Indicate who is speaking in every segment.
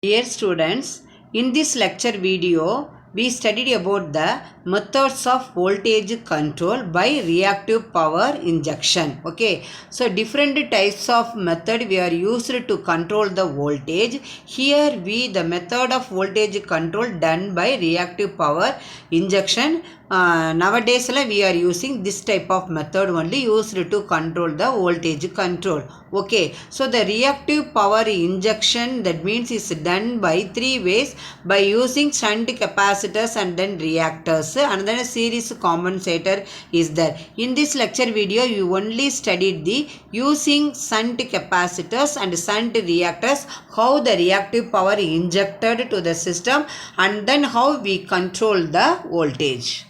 Speaker 1: Dear students, in this lecture video, we studied about the methods of voltage control by reactive power injection. Okay, so different types of method we are used to control the voltage. Here the method of voltage control done by reactive power injection. Nowadays we are using this type of method only used to control the voltage control. Okay, so the reactive power injection, that means is done by three ways: by using shunt capacitors and then reactors, and then a series compensator is there. In this lecture video you only studied the using shunt capacitors and shunt reactors, how the reactive power injected to the system, and then how we control the voltage.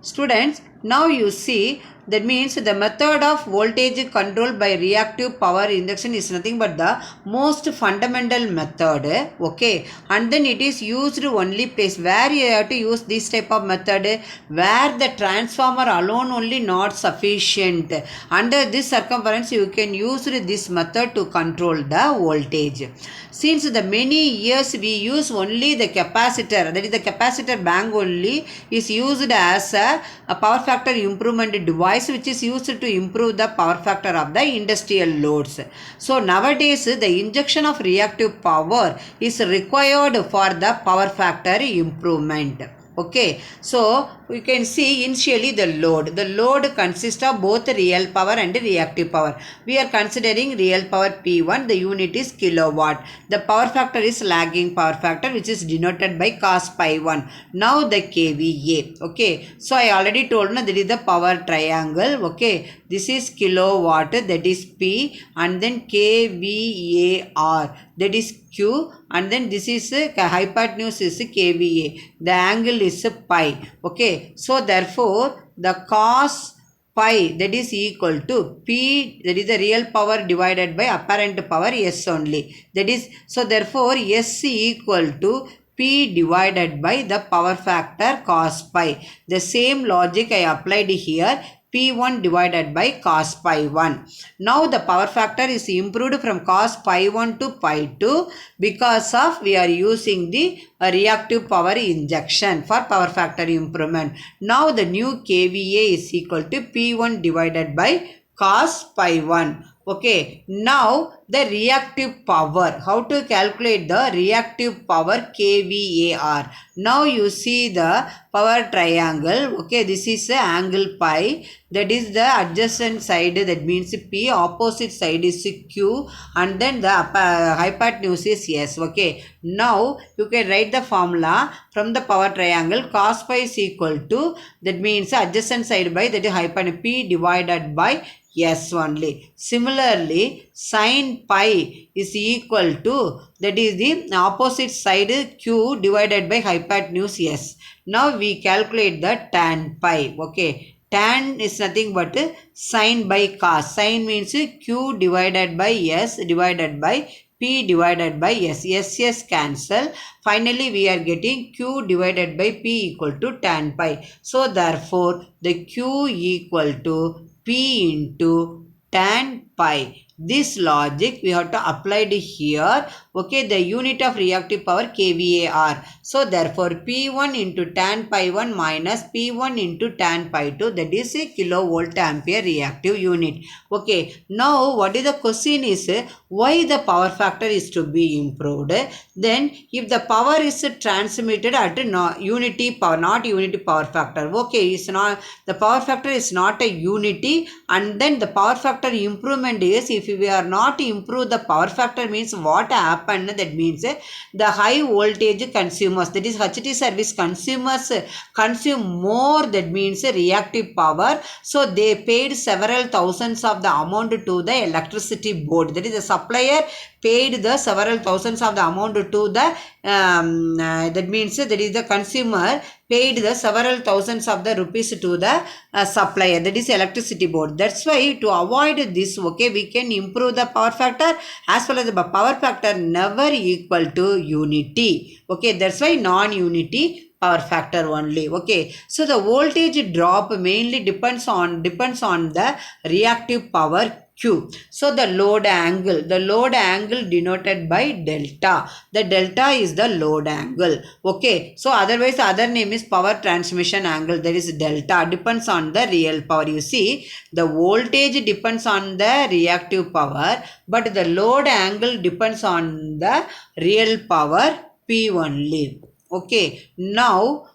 Speaker 1: Students, now you see, that means the method of voltage control by reactive power injection is nothing but the most fundamental method. Okay, and then it is used only place where you have to use this type of method, where the transformer alone only not sufficient. Under this circumference you can use this method to control the voltage. Since the many years we use only the capacitor, that is the capacitor bank only is used as a power factor improvement device, which is used to improve the power factor of the industrial loads. So nowadays the injection of reactive power is required for the power factor improvement. Okay, so we can see initially the load. The load consists of both real power and reactive power. We are considering real power P1, the unit is kilowatt. The power factor is lagging power factor, which is denoted by cos pi 1. Now the kVA. Okay, so I already told you that is the power triangle. Okay, this is kilowatt, that is P, and then kVAR, that is Q, and then this is hypotenuse is kVA. The angle is pi. Okay, so therefore the cos pi, that is equal to P, that is the real power divided by apparent power S only. That is, so therefore S equal to P divided by the power factor cos pi. The same logic I applied here. P1 divided by cos pi 1. Now the power factor is improved from cos pi 1 to pi 2 because of we are using the reactive power injection for power factor improvement. Now the new kVA is equal to P1 divided by cos pi 1. Okay, now the reactive power. How to calculate the reactive power kVAR? Now you see the power triangle. Okay, this is the angle pi. That is the adjacent side, that means P, opposite side is Q, and then the hypotenuse is S. Okay, now you can write the formula from the power triangle. Cos pi is equal to, that means adjacent side by, that is hypotenuse, P divided by S only. Similarly, sin pi is equal to, that is the opposite side Q divided by hypotenuse S. Now we calculate the tan pi. Okay, tan is nothing but sin by cos. Sin means Q divided by S divided by P divided by S. S cancel. Finally we are getting Q divided by P equal to tan pi. So therefore the Q equal to P into tan pi. This logic we have to apply it here. Okay, the unit of reactive power kVAR. So therefore P1 into tan pi 1 minus P1 into tan pi 2, that is a kilovolt ampere reactive unit. Okay, now what is the question is, why the power factor is to be improved? Then if the power is transmitted at unity power, not unity power factor. Okay, it's not, the power factor is not a unity, and then the power factor improvement is, if we are not improve the power factor, means what happened? That means the high voltage consumers, that is HT service consumers, consume more, that means reactive power. So they paid several thousands of the amount to the electricity board, that is the supplier paid the several thousands of the amount to the that means that is the consumer paid the several thousands of the rupees to the supplier, that is electricity board. That's why to avoid this, okay, we can improve the power factor, as well as the power factor never equal to unity. Okay, that's why non-unity power factor only. Okay, so the voltage drop mainly depends on the reactive power Q. So the load angle denoted by delta. The delta is the load angle. Okay. So otherwise other name is power transmission angle. There is delta, depends on the real power. You see, the voltage depends on the reactive power, but the load angle depends on the real power P only. Okay. Now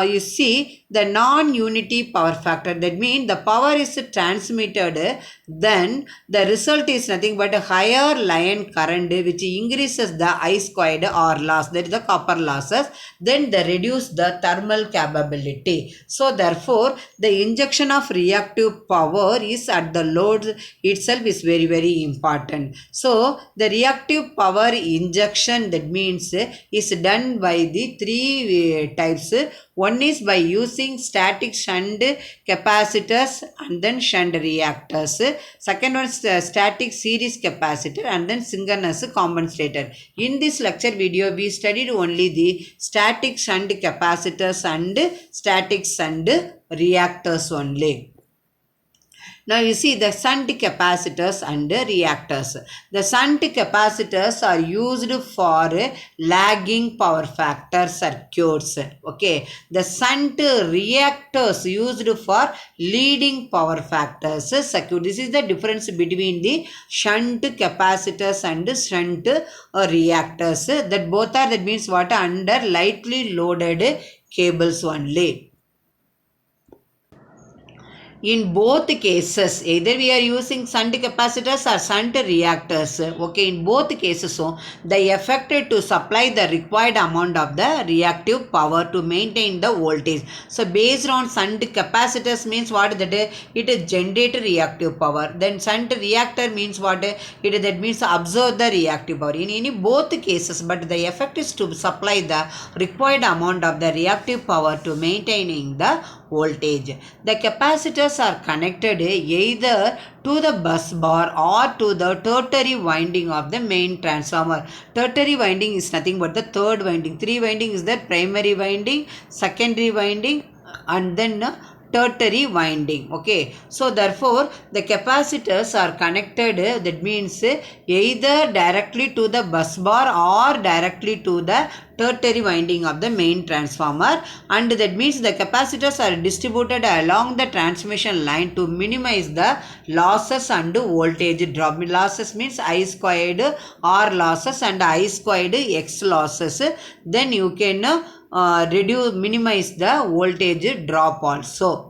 Speaker 1: you see the non-unity power factor, that means the power is transmitted, then the result is nothing but a higher line current which increases the I squared R loss, that is the copper losses, then they reduce the thermal capability. So therefore the injection of reactive power is at the load itself is very very important. So the reactive power injection, that means is done by the three types. One is by using static shunt capacitors and then shunt reactors. Second one is static series capacitor and then synchronous compensator. In this lecture video, we studied only the static shunt capacitors and static shunt reactors only. Now you see the shunt capacitors and reactors. The shunt capacitors are used for lagging power factor circuits. Okay. The shunt reactors used for leading power factors circuit. This is the difference between the shunt capacitors and shunt reactors. That both are, that means what, under lightly loaded cables only. In both cases, either we are using shunt capacitors or shunt reactors. Okay, in both cases, so they effect to supply the required amount of the reactive power to maintain the voltage. So based on shunt capacitors means what, that it is generate reactive power. Then shunt reactor means what, it that means absorb the reactive power. In any both cases, but the effect is to supply the required amount of the reactive power to maintaining the voltage. The capacitors are connected either to the bus bar or to the tertiary winding of the main transformer. Tertiary winding is nothing but the third winding. Three winding is the primary winding, secondary winding, and then tertiary winding. Okay, so therefore the capacitors are connected, that means either directly to the bus bar or directly to the tertiary winding of the main transformer, and that means the capacitors are distributed along the transmission line to minimize the losses and voltage drop. Losses means I squared R losses and I squared X losses. Then you can minimize the voltage drop also.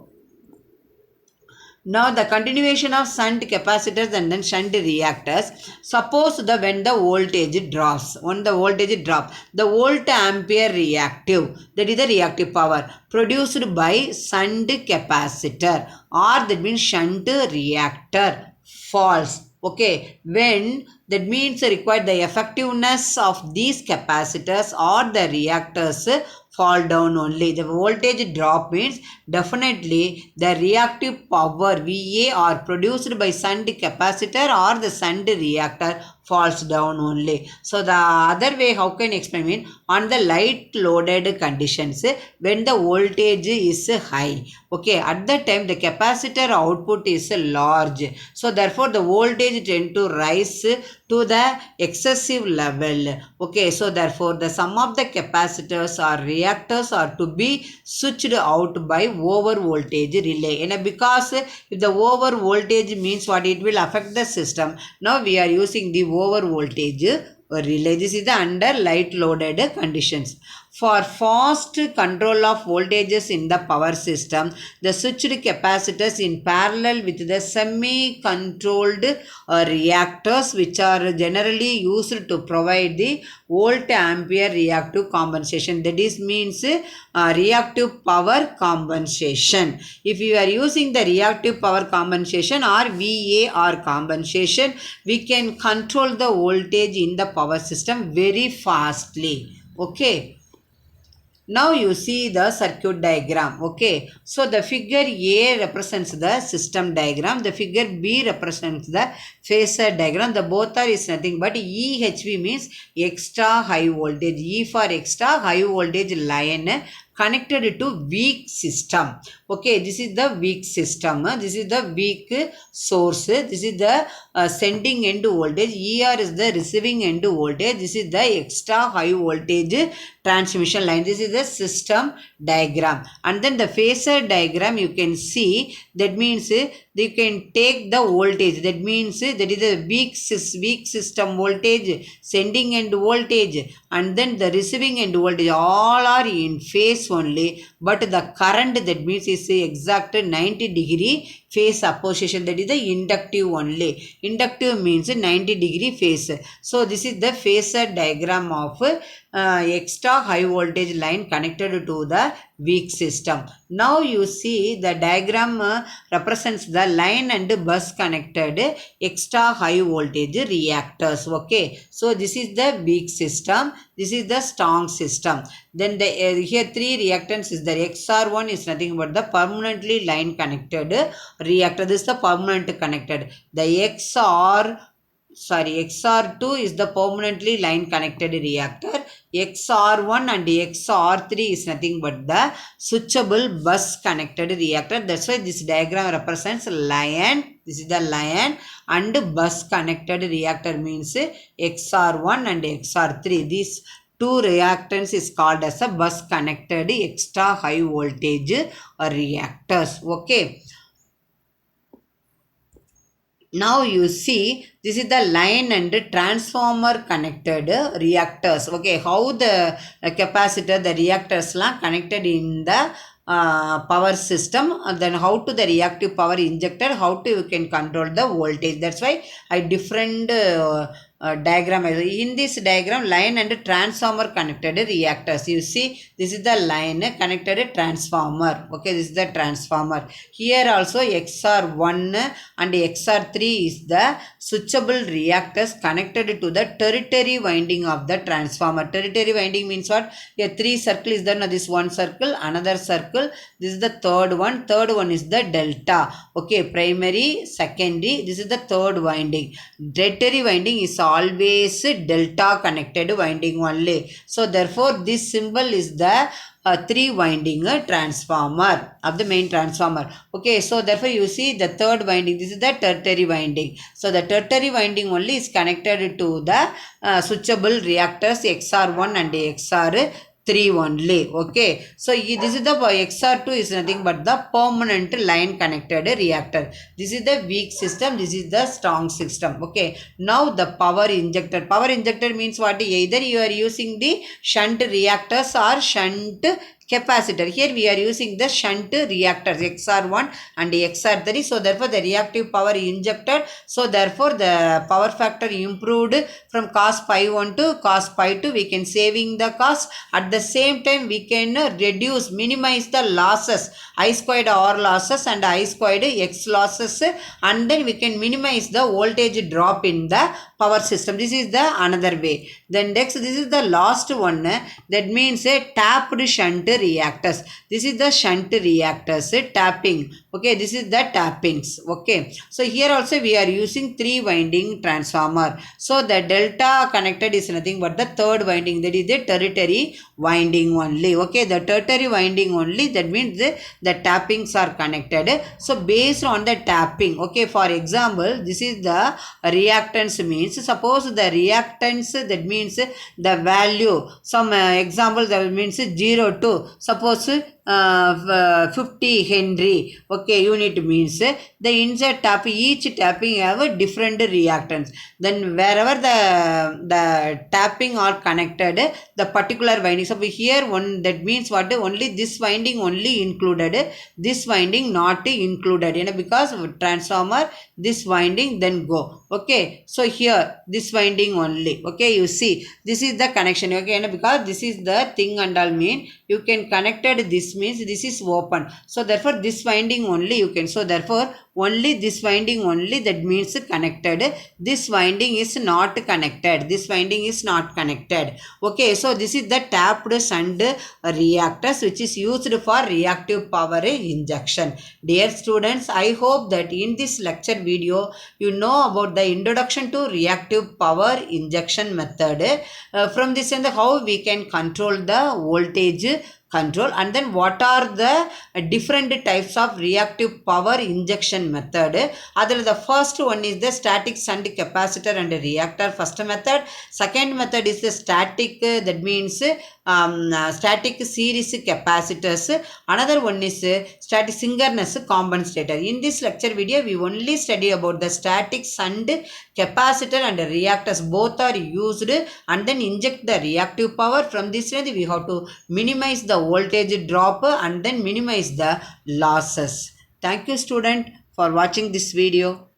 Speaker 1: Now the continuation of shunt capacitors and then shunt reactors. Suppose when the voltage drops, the volt ampere reactive, that is the reactive power produced by shunt capacitor or that means shunt reactor falls. Okay, when that means required the effectiveness of these capacitors or the reactors fall down only. The voltage drop means definitely the reactive power VA are produced by shunt capacitor or the shunt reactor falls down only. So the other way how can explain mean, on the light loaded conditions when the voltage is high, okay, at that time the capacitor output is large, so therefore the voltage tend to rise to the excessive level. Okay, so therefore the sum of the capacitors or reactors are to be switched out by over voltage relay. And because if the over voltage means what, it will affect the system. Now we are using the over voltage relay. This is the under light loaded conditions. For fast control of voltages in the power system, the switched capacitors in parallel with the semi-controlled reactors, which are generally used to provide the volt ampere reactive compensation. That is means reactive power compensation. If you are using the reactive power compensation or VAR compensation, we can control the voltage in the power system very fastly. Okay. Now you see the circuit diagram. Okay, so the figure A represents the system diagram, the figure B represents the phasor diagram. The both are is nothing but EHV means extra high voltage, E for extra high voltage line, connected to weak system. Okay, this is the weak system. This is the weak source. This is the sending end voltage. ER is the receiving end voltage. This is the extra high voltage transmission line. This is the system diagram. And then the phasor diagram you can see, that means you can take the voltage. That means that is the weak system voltage, sending end voltage, and then the receiving end voltage, all are in phase only, but the current, that means is exact 90-degree phase opposition, that is the inductive only. Inductive means 90-degree phase. So this is the phasor diagram of extra high voltage line connected to the weak system. Now you see the diagram represents the line and bus connected extra high voltage reactors. Okay, so this is the weak system, this is the strong system. Then the here three reactants is there. XR1 is nothing but the permanently line connected reactor. This is the permanent connected. The XR2 is the permanently line connected reactor. XR1 and XR3 is nothing but the switchable bus connected reactor. That's why this diagram represents lion. This is the lion and bus connected reactor, means XR1 and XR3. These two reactants is called as a bus connected extra high voltage reactors. Okay. Now you see, this is the line and transformer connected reactors. Okay, how the capacitor, the reactors connected in the power system, and then how to the reactive power injected, how to you can control the voltage. That's why I different diagram. In this diagram, line and transformer connected reactors. You see, this is the line connected transformer. Okay, this is the transformer. Here also XR1 and XR3 is the switchable reactors connected to the tertiary winding of the transformer. Tertiary winding means what? Here three circle is there. Now this one circle, another circle. This is the third one. Third one is the delta. Okay, primary, secondary. This is the third winding. Tertiary winding is always delta connected winding only. So therefore this symbol is the three winding transformer of the main transformer. Okay, so therefore you see the third winding, this is the tertiary winding. So the tertiary winding only is connected to the switchable reactors XR1 and XR3 only. Okay, so this is the XR2 is nothing but the permanent line connected reactor. This is the weak system, this is the strong system. Okay, now the power injector. Power injector means what? Either you are using the shunt reactors or shunt capacitor. Here we are using the shunt reactors XR1 and XR3. So therefore the reactive power injected. So therefore the power factor improved from cos pi 1 to cos pi 2. We can saving the cost. At the same time we can minimize the losses, I squared R losses and I squared X losses, and then we can minimize the voltage drop in the power system. This is the another way. Then next, this is the last one. That means tapped shunt reactors. This is the shunt reactors tapping. Okay, this is the tappings. Okay, so here also we are using three winding transformer. So the delta connected is nothing but the third winding, that is the tertiary winding only. Okay, the tertiary winding only, that means the tappings are connected. So based on the tapping, okay, for example, this is the reactance means, suppose the reactance, that means the value, some example that means 0 to suppose 50 Henry. Okay, unit means the inside tapping, each tapping have a different reactance. Then wherever the tapping are connected, the particular winding. So here one, that means what? Only this winding only included, this winding not included, you know, because transformer this winding then go. Okay, so here this winding only. Okay, you see this is the connection. Okay, you know, because this is the thing and all mean you can connected, this means this is open. So therefore this winding only you can. So therefore only this winding only, that means connected. This winding is not connected. This winding is not connected. Okay, so this is the tapped shunt reactors which is used for reactive power injection. Dear students, I hope that in this lecture video you know about the introduction to reactive power injection method. From this and how we can control the voltage, control. And then what are the different types of reactive power injection method? Adil, the first one is the static shunt capacitor and reactor, first method. Second method is the static, that means static series capacitors. Another one is static synchronous compensator. In this lecture video, we only study about the static shunt capacitor and reactors. Both are used and then inject the reactive power. From this way, we have to minimize the voltage drop and then minimize the losses. Thank you, student, for watching this video.